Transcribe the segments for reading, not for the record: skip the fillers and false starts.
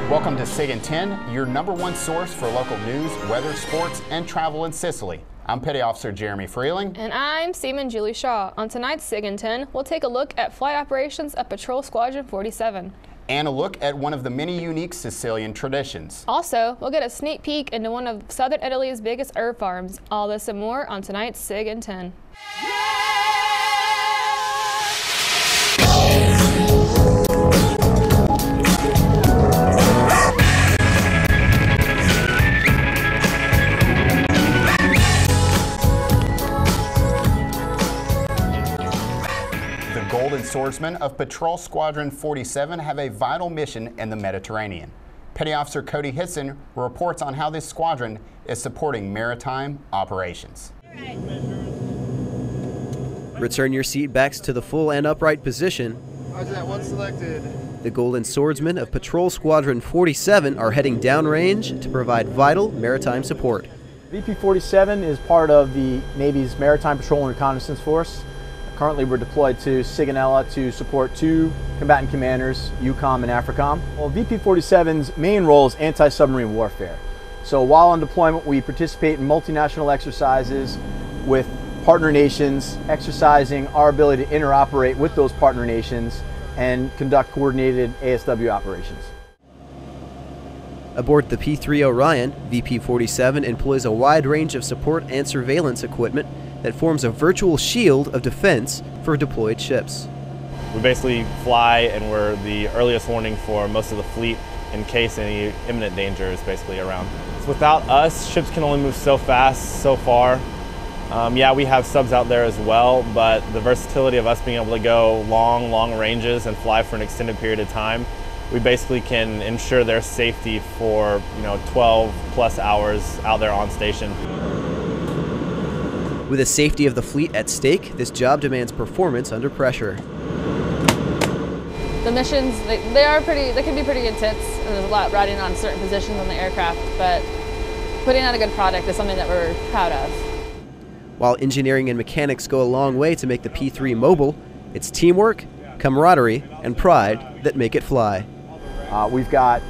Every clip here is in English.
Welcome to Sig In Ten, your #1 source for local news, weather, sports, and travel in Sicily. I'm Petty Officer Jeremy Freeling. And I'm Seaman Julie Shaw. On tonight's Sig In Ten, we'll take a look at flight operations at Patrol Squadron 47. And a look at one of the many unique Sicilian traditions. Also, we'll get a sneak peek into one of southern Italy's biggest herb farms. All this and more on tonight's Sig In Ten. Golden Swordsmen of Patrol Squadron 47 have a vital mission in the Mediterranean. Petty Officer Cody Hitson reports on how this squadron is supporting maritime operations. Return your seat backs to the full and upright position. Roger that, one selected. The Golden Swordsmen of Patrol Squadron 47 are heading downrange to provide vital maritime support. VP-47 is part of the Navy's Maritime Patrol and Reconnaissance Force. Currently, we're deployed to Sigonella to support 2 combatant commanders, EUCOM and AFRICOM. Well, VP-47's main role is anti-submarine warfare. So while on deployment, we participate in multinational exercises with partner nations, exercising our ability to interoperate with those partner nations and conduct coordinated ASW operations. Aboard the P-3 Orion, VP-47 employs a wide range of support and surveillance equipment that forms a virtual shield of defense for deployed ships. We basically fly, and we're the earliest warning for most of the fleet in case any imminent danger is basically around. Without us, ships can only move so fast, so far. Yeah, we have subs out there as well, but the versatility of us being able to go long ranges and fly for an extended period of time, we basically can ensure their safety for 12 plus hours out there on station. With the safety of the fleet at stake, this job demands performance under pressure. The missions, they can be pretty intense, and there's a lot riding on certain positions on the aircraft, but putting out a good product is something that we're proud of. While engineering and mechanics go a long way to make the P-3 mobile, it's teamwork, camaraderie, and pride that make it fly. We've got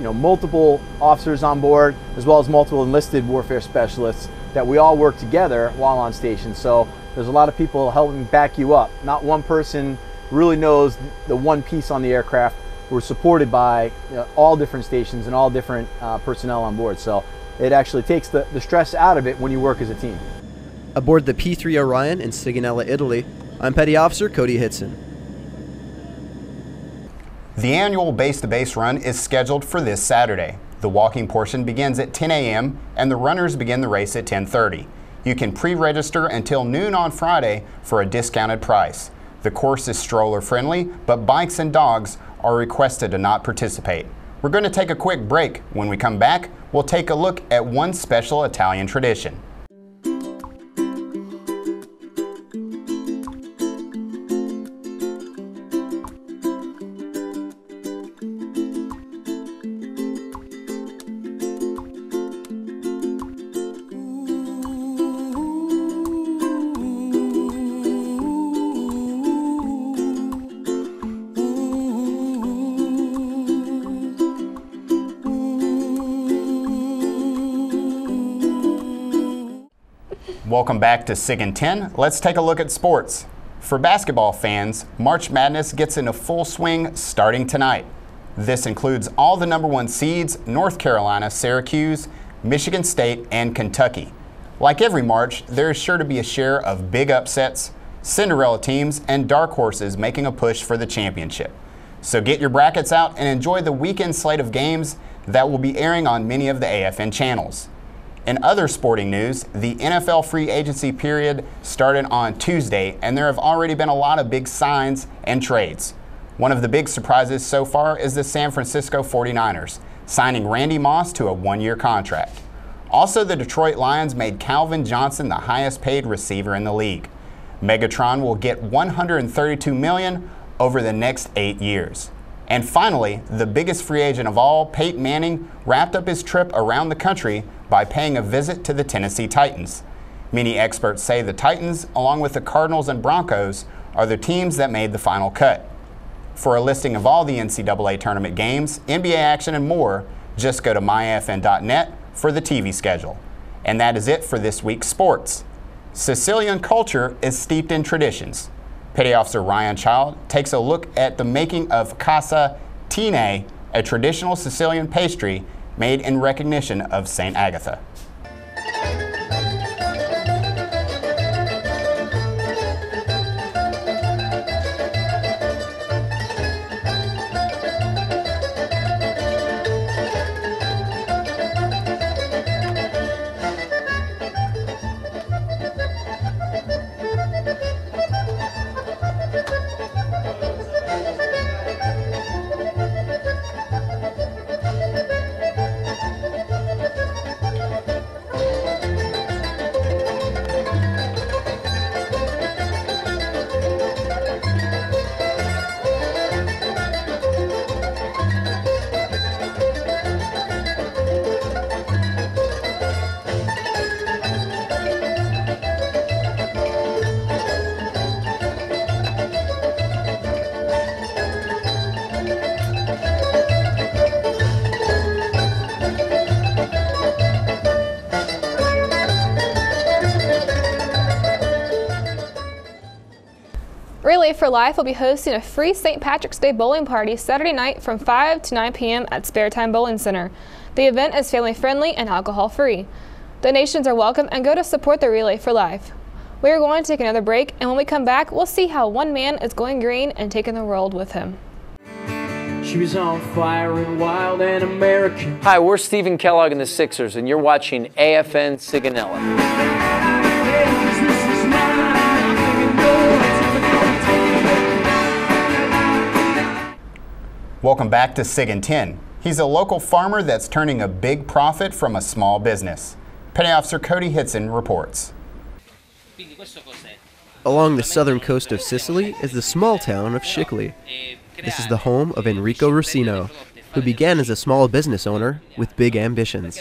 multiple officers on board, as well as multiple enlisted warfare specialists that we all work together while on station. So there's a lot of people helping back you up. Not one person really knows the one piece on the aircraft. We're supported by all different stations and all different personnel on board. So it actually takes the stress out of it when you work as a team. Aboard the P-3 Orion in Sigonella, Italy, I'm Petty Officer Cody Hitson. The annual base-to-base run is scheduled for this Saturday. The walking portion begins at 10 a.m. and the runners begin the race at 10:30. You can pre-register until noon on Friday for a discounted price. The course is stroller-friendly, but bikes and dogs are requested to not participate. We're going to take a quick break. When we come back, we'll take a look at one special Italian tradition. Welcome back to Sig In Ten. Let's take a look at sports. For basketball fans, March Madness gets into full swing starting tonight. This includes all the #1 seeds, North Carolina, Syracuse, Michigan State, and Kentucky. Like every March, there is sure to be a share of big upsets, Cinderella teams, and dark horses making a push for the championship. So get your brackets out and enjoy the weekend slate of games that will be airing on many of the AFN channels. In other sporting news, the NFL free agency period started on Tuesday, and there have already been a lot of big signs and trades. One of the big surprises so far is the San Francisco 49ers, signing Randy Moss to a 1-year contract. Also, the Detroit Lions made Calvin Johnson the highest paid receiver in the league. Megatron will get $132 million over the next 8 years. And finally, the biggest free agent of all, Peyton Manning, wrapped up his trip around the country by paying a visit to the Tennessee Titans. Many experts say the Titans, along with the Cardinals and Broncos, are the teams that made the final cut. For a listing of all the NCAA tournament games, NBA action, and more, just go to myfn.net for the TV schedule. And that is it for this week's sports. Sicilian culture is steeped in traditions. Petty Officer Ryan Child takes a look at the making of Casa Tine, a traditional Sicilian pastry made in recognition of St. Agatha. Relay for Life will be hosting a free St. Patrick's Day bowling party Saturday night from 5 to 9 p.m. at Spare Time Bowling Center. The event is family-friendly and alcohol-free. Donations are welcome and go to support the Relay for Life. We are going to take another break, and when we come back, we'll see how one man is going green and taking the world with him. She was on fire and wild and American. Hi, we're Stephen Kellogg and the Sixers, and you're watching AFN Sig In Ten. Welcome back to Sig In Ten. He's a local farmer that's turning a big profit from a small business. Petty Officer Cody Hitson reports. Along the southern coast of Sicily is the small town of Scicli. This is the home of Enrico Rossino, who began as a small business owner with big ambitions.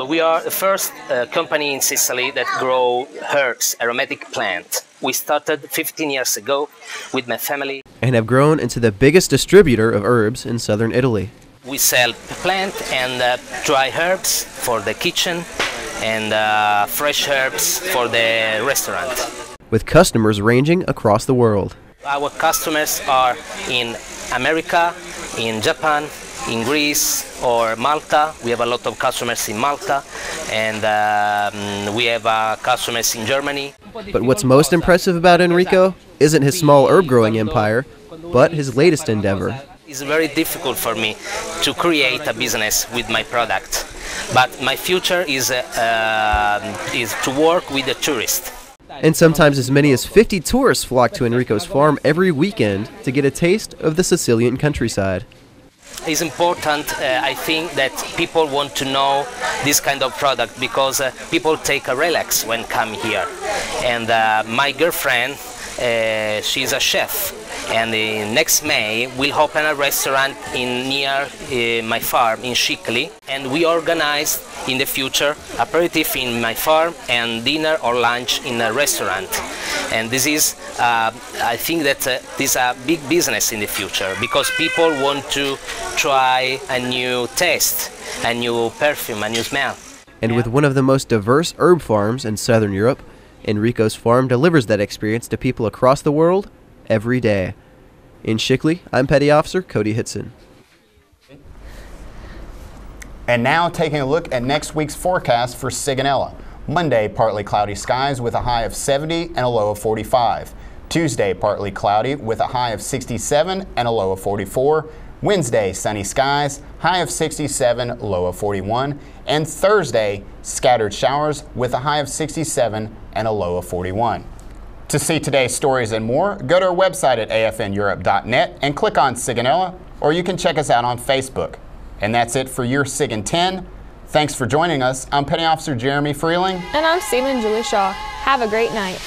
We are the first company in Sicily that grow herbs, aromatic plant. We started 15 years ago with my family. And have grown into the biggest distributor of herbs in southern Italy. We sell plant and dry herbs for the kitchen and fresh herbs for the restaurant. With customers ranging across the world. Our customers are in America, in Japan, in Greece or Malta. We have a lot of customers in Malta, and we have customers in Germany. But what's most impressive about Enrico isn't his small herb growing empire, but his latest endeavor. It's very difficult for me to create a business with my product, but my future is to work with the tourists. And sometimes as many as 50 tourists flock to Enrico's farm every weekend to get a taste of the Sicilian countryside. It's important, I think, that people want to know this kind of product because people take a relax when come here. And my girlfriend, she's a chef, and next May we'll open a restaurant near my farm in Scicli, and we organize in the future aperitif in my farm and dinner or lunch in a restaurant. And this is, I think that this is a big business in the future because people want to try a new taste, a new perfume, a new smell. And with one of the most diverse herb farms in southern Europe, Enrico's farm delivers that experience to people across the world every day. In Scicli, I'm Petty Officer Cody Hitson. And now taking a look at next week's forecast for Sigonella. Monday, partly cloudy skies with a high of 70 and a low of 45. Tuesday, partly cloudy with a high of 67 and a low of 44. Wednesday, sunny skies, high of 67, low of 41. And Thursday, scattered showers with a high of 67 and a low of 41. To see today's stories and more, go to our website at afneurope.net and click on Sigonella, or you can check us out on Facebook. And that's it for your Sig In Ten. Thanks for joining us. I'm Petty Officer Jeremy Freeling. And I'm Stephen Julie Shaw. Have a great night.